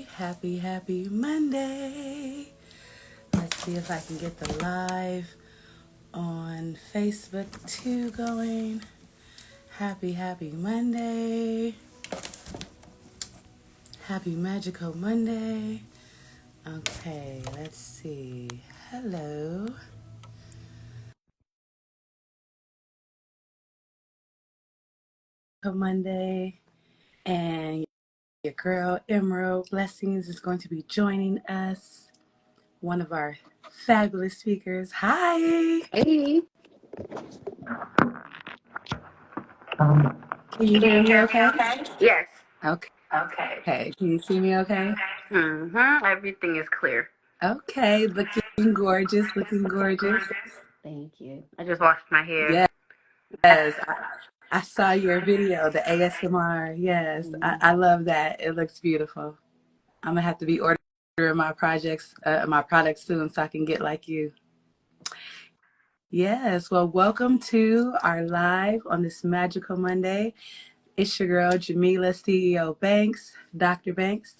Happy Monday. Let's see if I can get the live on Facebook too going. Happy Monday. Happy Magical Monday. Okay, let's see. Hello. Monday. And your girl Emerald Blessings is going to be joining us. One of our fabulous speakers. Hi. Hey. Can you hear me okay? Yes. Okay. Okay. Can you see me okay? Everything is clear. Okay. Looking gorgeous. Looking gorgeous. Thank you. I just washed my hair. Yes. I saw your video, the ASMR. Yes. I love that. It looks beautiful. I'm going to have to be ordering my products soon so I can get like you. Yes. Well, welcome to our live on this magical Monday. It's your girl, Jamila, CEO Banks, Dr. Banks,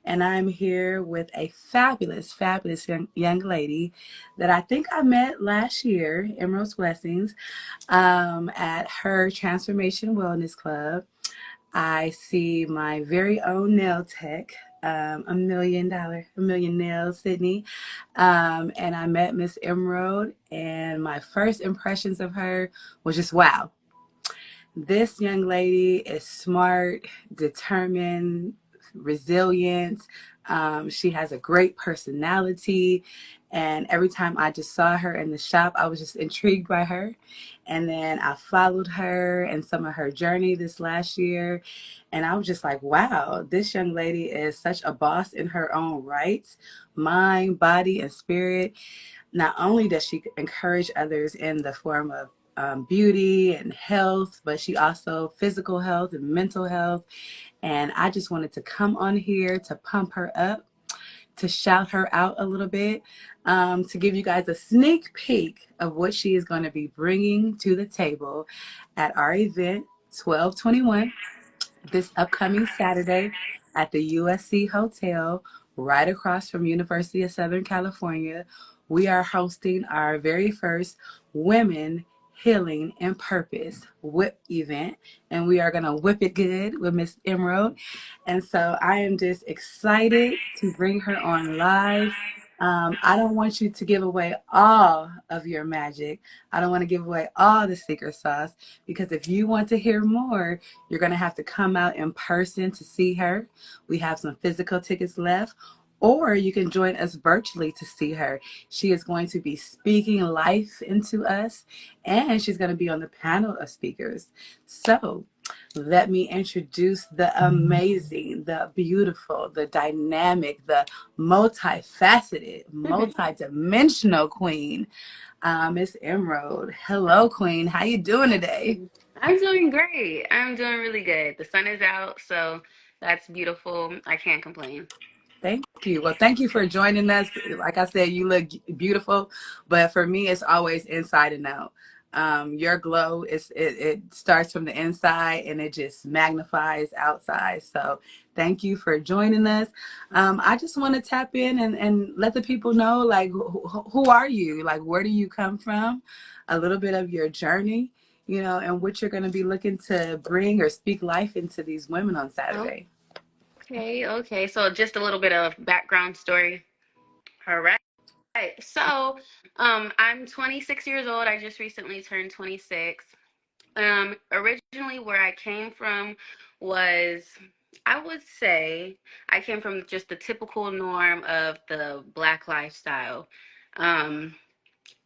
and I'm here with a fabulous young lady that I think I met last year, Emerald's Blessings, at her Transformation Wellness Club. I see my very own nail tech, $1 million nails, Sydney. And I met Miss Emerald, and my first impressions of her was just wow. This young lady is smart, determined, resilient. She has a great personality. And every time I just saw her in the shop, I was just intrigued by her. And then I followed her and some of her journey this last year. And I was just like, wow, this young lady is such a boss in her own right, mind, body, and spirit. Not only does she encourage others in the form of beauty and health, but she also physical health and mental health. And I just wanted to come on here to pump her up, to shout her out a little bit, to give you guys a sneak peek of what she is going to be bringing to the table at our event 1221 this upcoming Saturday at the USC Hotel right across from University of Southern California. We are hosting our very first Women Healing and Purpose whip event, and we are going to whip it good with Miss Emerald. And so I am just excited to bring her on live. I don't want you to give away all of your magic. I don't want to give away all the secret sauce, because if you want to hear more, you're going to have to come out in person to see her. We have some physical tickets left, or you can join us virtually to see her. She is going to be speaking life into us, and she's going to be on the panel of speakers. So let me introduce the amazing, the beautiful, the dynamic, the multifaceted, multidimensional queen, Miss Emerald. Hello, Queen. How you doing today? I'm doing great. I'm doing really good. The sun is out, so that's beautiful. I can't complain. Thank you. Well, thank you for joining us. Like I said, you look beautiful, but for me, it's always inside and out. Your glow it starts from the inside and it just magnifies outside. So thank you for joining us. I just want to tap in and let the people know, like, who are you? Like, where do you come from? A little bit of your journey, and what you're going to be looking to bring or speak life into these women on Saturday. Okay. So just a little bit of background story. All right. So, I'm 26 years old. I just recently turned 26. Originally where I came from was, I would say, I came from just the typical norm of the Black lifestyle. Um,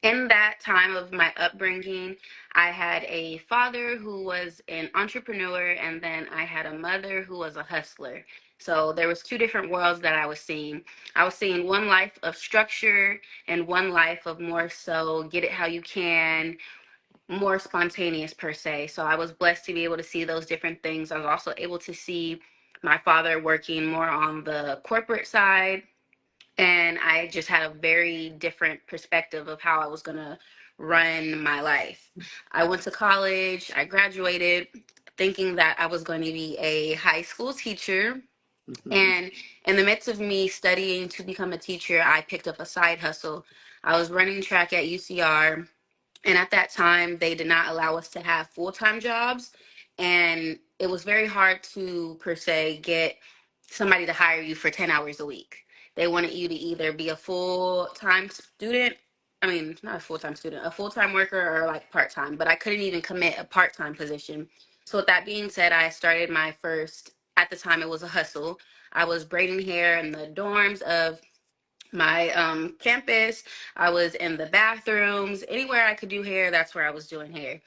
in that time of my upbringing, I had a father who was an entrepreneur, and then I had a mother who was a hustler. So there was two different worlds that I was seeing. I was seeing one life of structure and one life of more so get it how you can, more spontaneous per se. So I was blessed to be able to see those different things. I was also able to see my father working more on the corporate side, and I just had a very different perspective of how I was going to run my life. I went to college, I graduated thinking that I was going to be a high school teacher. Hmm. And in the midst of me studying to become a teacher, I picked up a side hustle. I was running track at UCR, and at that time, they did not allow us to have full time jobs. And it was very hard to, per se, get somebody to hire you for 10 hours a week. They wanted you to either be a full time student. I mean, not a full time student, a full time worker, or like part time, but I couldn't even commit a part time position. So, with that being said, I started my first, at the time, it was a hustle. I was braiding hair in the dorms of my campus. I was in the bathrooms. Anywhere I could do hair, that's where I was doing hair.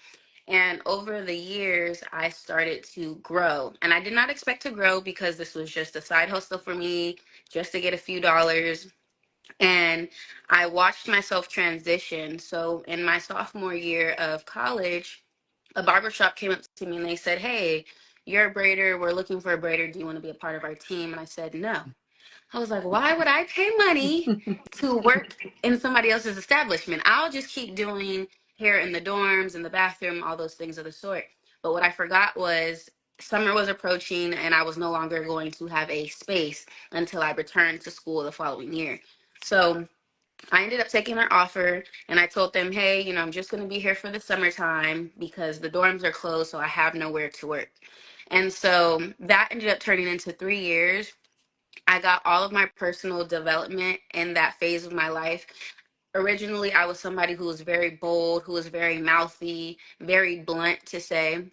And over the years, I started to grow. And I did not expect to grow because this was just a side hustle for me, just to get a few dollars. And I watched myself transition. So in my sophomore year of college, a barbershop came up to me and they said, "Hey, you're a braider. We're looking for a braider. Do you want to be a part of our team?" And I said, "No." I was like, why would I pay money to work in somebody else's establishment? I'll just keep doing hair in the dorms, in the bathroom, all those things of the sort. But what I forgot was summer was approaching and I was no longer going to have a space until I returned to school the following year. So I ended up taking their offer and I told them, hey, I'm just going to be here for the summertime because the dorms are closed, so I have nowhere to work. And so that ended up turning into 3 years. I got all of my personal development in that phase of my life. Originally, I was somebody who was very bold, who was very mouthy, very blunt to say,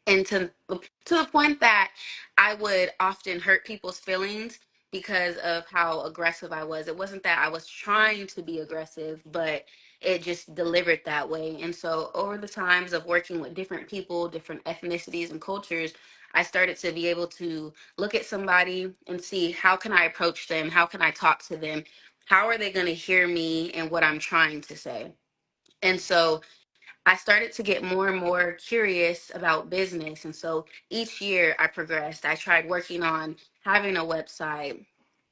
and to the point that I would often hurt people's feelings because of how aggressive I was. It wasn't that I was trying to be aggressive, but it just delivered that way. And so over the times of working with different people, different ethnicities and cultures, I started to be able to look at somebody and see, how can I approach them? How can I talk to them? How are they going to hear me and what I'm trying to say? And so I started to get more and more curious about business. And so each year I progressed. I tried working on having a website,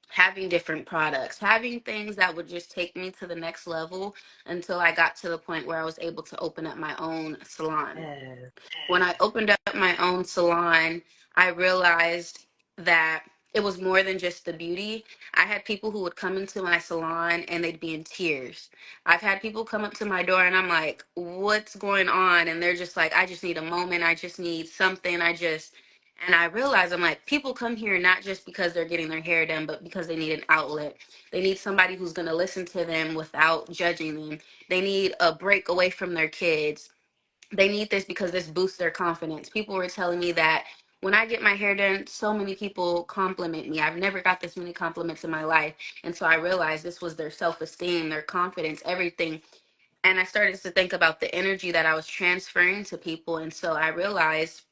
having different products, having things that would just take me to the next level until I got to the point where I was able to open up my own salon. Yes. When I opened up my own salon, I realized that it was more than just the beauty. I had people who would come into my salon and they'd be in tears. I've had people come up to my door and I'm like, what's going on? And they're just like, I just need a moment. I just need something. And I realized, I'm like, people come here not just because they're getting their hair done, but because they need an outlet. They need somebody who's going to listen to them without judging them. They need a break away from their kids. They need this because this boosts their confidence. People were telling me that when I get my hair done, so many people compliment me. I've never got this many compliments in my life. And so I realized this was their self esteem, their confidence, everything. And I started to think about the energy that I was transferring to people. And so I realized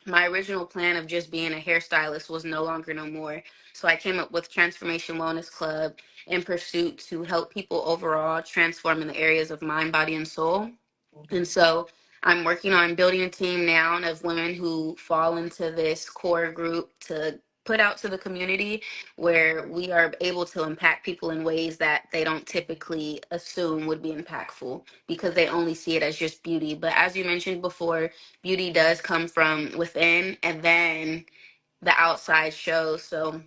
my original plan of just being a hairstylist was no longer no more. So I came up with Transformation Wellness Club in pursuit to help people overall transform in the areas of mind, body, and soul. And so I'm working on building a team now of women who fall into this core group to put out to the community where we are able to impact people in ways that they don't typically assume would be impactful because they only see it as just beauty. But as you mentioned before, beauty does come from within and then the outside shows. So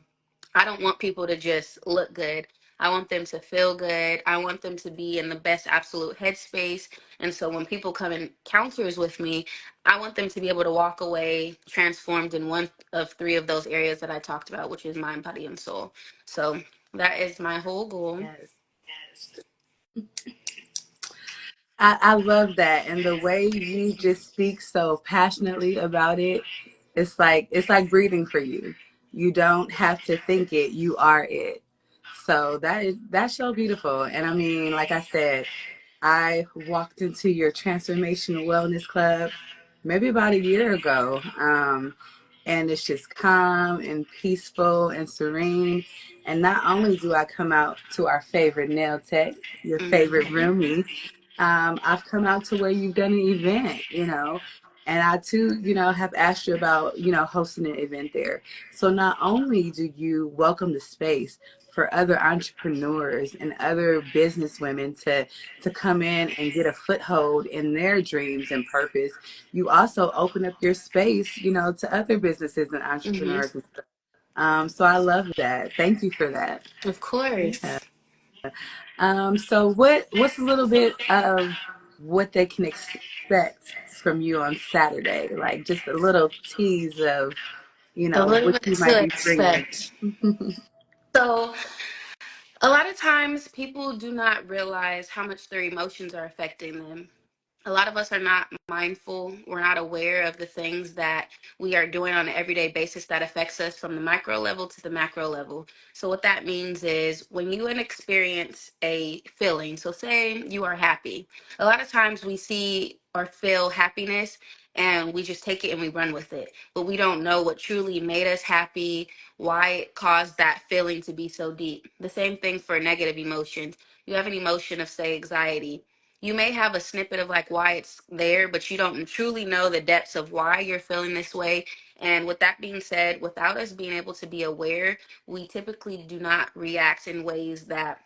I don't want people to just look good. I want them to feel good. I want them to be in the best absolute headspace. And so when people come in encounters with me, I want them to be able to walk away transformed in one of three of those areas that I talked about, which is mind, body, and soul. So that is my whole goal. Yes. I love that. And the way you just speak so passionately about it, it's like breathing for you. You don't have to think it, you are it. So that's so beautiful. And I mean, like I said, I walked into your Transformational Wellness Club maybe about a year ago. And it's just calm and peaceful and serene. And not only do I come out to our favorite nail tech, your favorite Hmm. roomie, I've come out to where you've done an event, and I too, have asked you about, hosting an event there. So not only do you welcome the space for other entrepreneurs and other business women to come in and get a foothold in their dreams and purpose, you also open up your space, to other businesses and Hmm. entrepreneurs and stuff. So I love that. Thank you for that. Of Yeah. course. So what's a little bit of what they can expect from you on Saturday? Like just a little tease of, A little what bit you might to be bringing. expect. So, a lot of times people do not realize how much their emotions are affecting them. A lot of us are not mindful. We're not aware of the things that we are doing on an everyday basis that affects us from the micro level to the macro level. So what that means is when you experience a feeling, so say you are happy, a lot of times we see or feel happiness and we just take it and we run with it. But we don't know what truly made us happy, why it caused that feeling to be so deep. The same thing for negative emotions. You have an emotion of, say, anxiety. You may have a snippet of like why it's there, but you don't truly know the depths of why you're feeling this way. And with that being said, without us being able to be aware, we typically do not react in ways that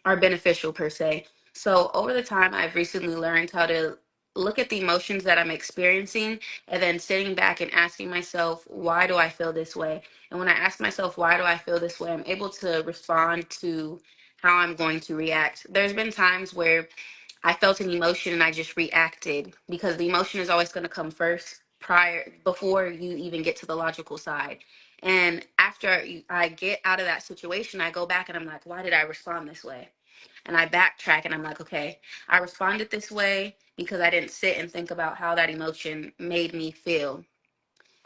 are beneficial per se. So over the time, I've recently learned how to look at the emotions that I'm experiencing and then sitting back and asking myself, why do I feel this way? And when I ask myself, why do I feel this way, I'm able to respond to how I'm going to react. There's been times where I felt an emotion and I just reacted because the emotion is always going to come first prior before you even get to the logical side. And after I get out of that situation, I go back and I'm like, why did I respond this way? And I backtrack and I'm like, okay, I responded this way because I didn't sit and think about how that emotion made me feel.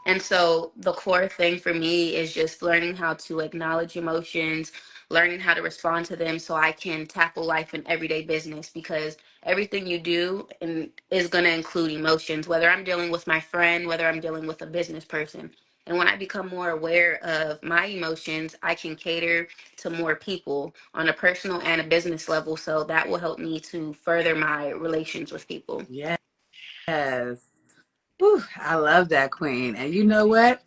And so the core thing for me is just learning how to acknowledge emotions, learning how to respond to them so I can tackle life in everyday business because everything you do is going to include emotions, whether I'm dealing with my friend, whether I'm dealing with a business person. And when I become more aware of my emotions, I can cater to more people on a personal and a business level. So that will help me to further my relations with people. Yes. Whew, I love that, Queen. And you know what?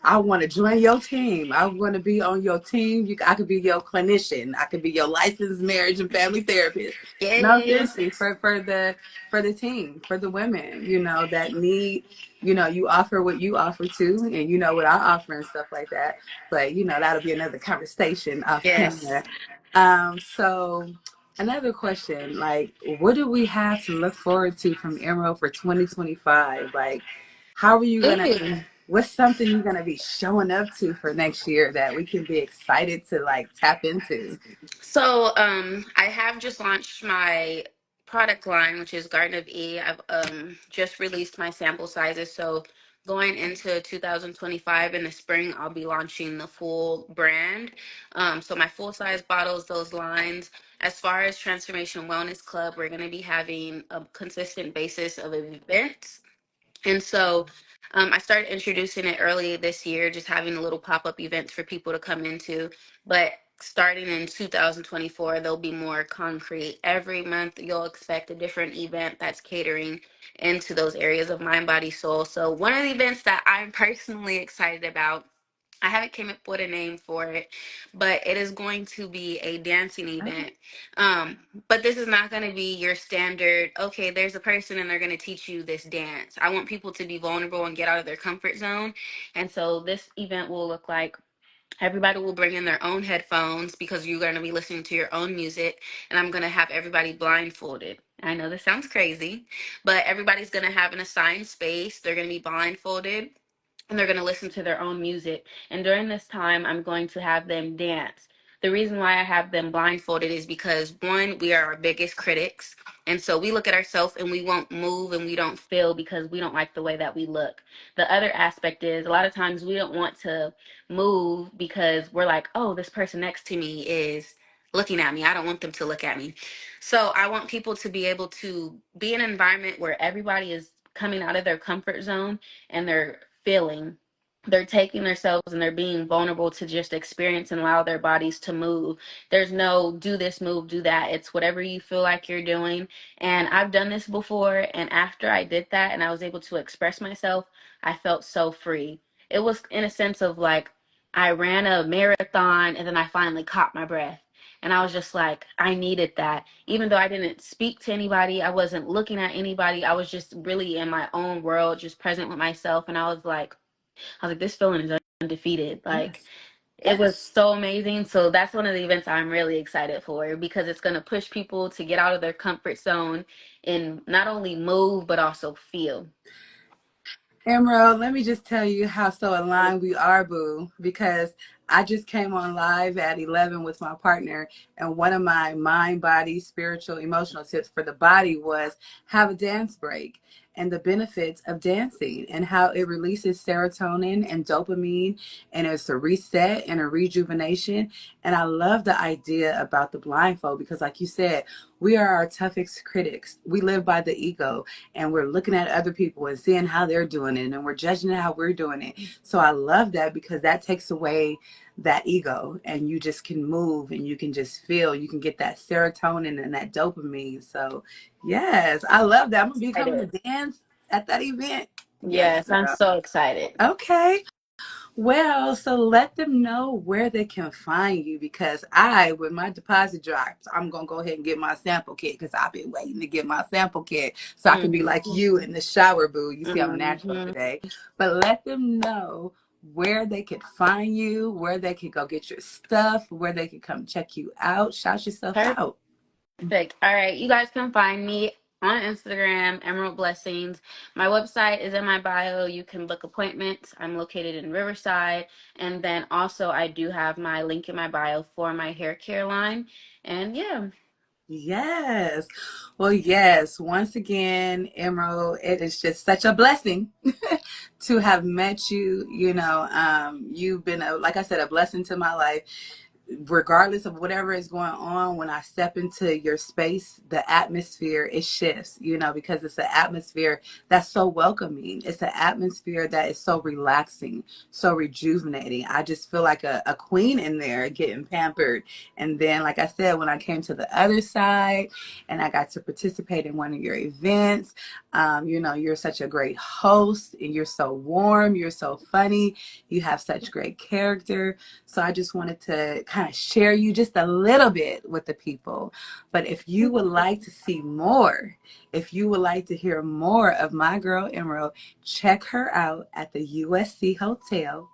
I want to join your team. I want to be on your team. I could be your clinician. I could be your licensed marriage and family therapist. No, Yes. seriously, for the team, for the women, that need, you offer what you offer too, and you know what I offer and stuff like that. But that'll be another conversation off Yes. camera. So another question, like, what do we have to look forward to from Emerald for 2025? Like, how are you gonna? Ooh. What's something you're gonna be showing up to for next year that we can be excited to like tap into? So, I have just launched my product line, which is Garden of E. I've just released my sample sizes. So, going into 2025 in the spring, I'll be launching the full brand. So my full size bottles, those lines. As far as Transformation Wellness Club, we're going to be having a consistent basis of events. And so I started introducing it early this year, just having a little pop up events for people to come into. But starting in 2024, there'll be more concrete. Every month, you'll expect a different event that's catering into those areas of mind, body, soul. So, one of the events that I'm personally excited about, I haven't came up with a name for it, but it is going to be a dancing event. Um, but this is not going to be your standard, okay, there's a person and they're going to teach you this dance. I want people to be vulnerable and get out of their comfort zone. And so this event will look like everybody will bring in their own headphones because you're going to be listening to your own music. And I'm going to have everybody blindfolded. I know this sounds crazy, but everybody's going to have an assigned space. They're going to be blindfolded and they're going to listen to their own music. And during this time, I'm going to have them dance. The reason why I have them blindfolded is because one, we are our biggest critics. And so we look at ourselves and we won't move and we don't feel because we don't like the way that we look. The other aspect is a lot of times we don't want to move because we're like, oh, this person next to me is looking at me. I don't want them to look at me. So I want people to be able to be in an environment where everybody is coming out of their comfort zone and they're taking themselves and they're being vulnerable to just experience and allow their bodies to move. There's no do this move, do that. It's whatever you feel like you're doing. And I've done this before. And after I did that and I was able to express myself, I felt so free. It was in a sense of like I ran a marathon and then I finally caught my breath. And I was just like, I needed that. Even though I didn't speak to anybody, I wasn't looking at anybody. I was just really in my own world, just present with myself. And I was like, this feeling is undefeated. Like Yes. it was so amazing. So that's one of the events I'm really excited for because it's going to push people to get out of their comfort zone and not only move but also feel. Emerald, let me just tell you how so aligned we are, boo, because I just came on live at 11 with my partner, and one of my mind, body, spiritual, emotional tips for the body was have a dance break and the benefits of dancing and how it releases serotonin and dopamine, and it's a reset and a rejuvenation. And I love the idea about the blindfold because, like you said, we are our toughest critics. We live by the ego, and we're looking at other people and seeing how they're doing it, and we're judging how we're doing it. So I love that because that takes away that ego, and you just can move and you can just feel, you can get that serotonin and that dopamine. So yes, I love that. I'm gonna be coming to dance at that event. Yes, Yes, I'm girl. so excited. Okay. Well, so let them know where they can find you because when my deposit drops, I'm going to go ahead and get my sample kit because I've been waiting to get my sample kit so I can be like Mm-hmm. you in the shower, boo. You see, I'm natural Mm-hmm. today. But let them know where they could find you, where they could go get your stuff, where they could come check you out. Shout yourself out. Perfect. All right. You guys can find me on Instagram, Emerald Blessings. My website is in my bio. You can book appointments. I'm located in Riverside. And then also, I do have my link in my bio for my hair care line. And yeah. Yes. Well, yes. Once again, Emerald, it is just such a blessing to have met you. You've been, like I said, a blessing to my life regardless of whatever is going on. When I step into your space, the atmosphere, it shifts, because it's an atmosphere that's so welcoming. It's an atmosphere that is so relaxing, so rejuvenating. I just feel like a queen in there getting pampered. And then, like I said, when I came to the other side and I got to participate in one of your events, you're such a great host and you're so warm, you're so funny, you have such great character. So I just wanted to kind of share you just a little bit with the people. But if you would like to see more, if you would like to hear more of my girl Emerald, check her out at the USC Hotel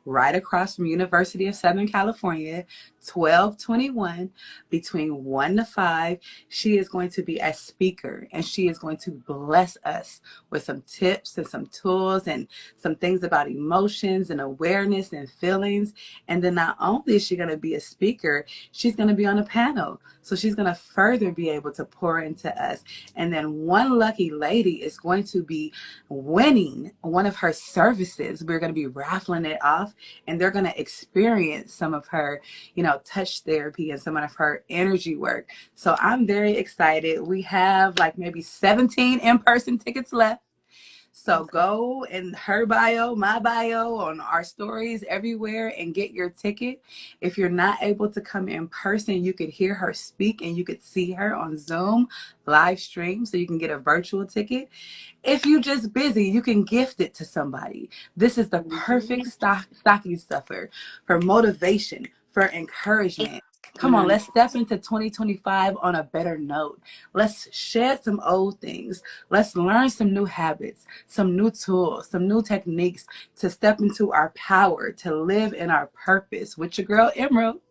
right across from University of Southern California, 1221, between 1 to 5. She is going to be a speaker and she is going to bless us with some tips and some tools and some things about emotions and awareness and feelings. And then not only is she going to be a speaker, she's going to be on a panel. So she's going to further be able to pour into us. And then one lucky lady is going to be winning one of her services. We're going to be raffling it off and they're going to experience some of her, touch therapy and some of her energy work. So I'm very excited. We have like maybe 17 in-person tickets left. So go in her bio, my bio, on our stories everywhere and get your ticket. If you're not able to come in person, you could hear her speak and you could see her on Zoom live stream. So you can get a virtual ticket. If you're just busy, you can gift it to somebody. This is the perfect stocking stuffer for motivation, for encouragement. Come on, let's step into 2025 on a better note. Let's shed some old things. Let's learn some new habits, some new tools, some new techniques to step into our power, to live in our purpose with your girl Emerald.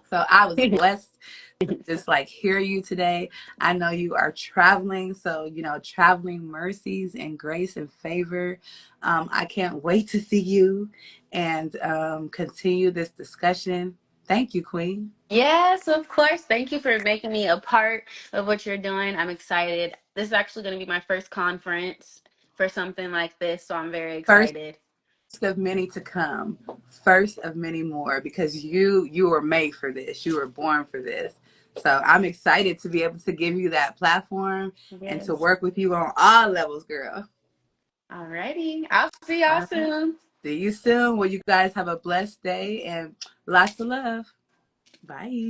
So I was blessed to just like hear you today. I know you are traveling, so traveling mercies and grace and favor. I can't wait to see you and continue this discussion. Thank you, Queen. Yes, of course. Thank you for making me a part of what you're doing. I'm excited. This is actually going to be my first conference for something like this, so I'm very First excited. of many to come. First of many more because you were made for this. You were born for this. So I'm excited to be able to give you that platform and to Yes. work with you on all levels, girl. Alrighty. I'll see y'all All right. soon. See you soon. Well, you guys have a blessed day and lots of love. Bye.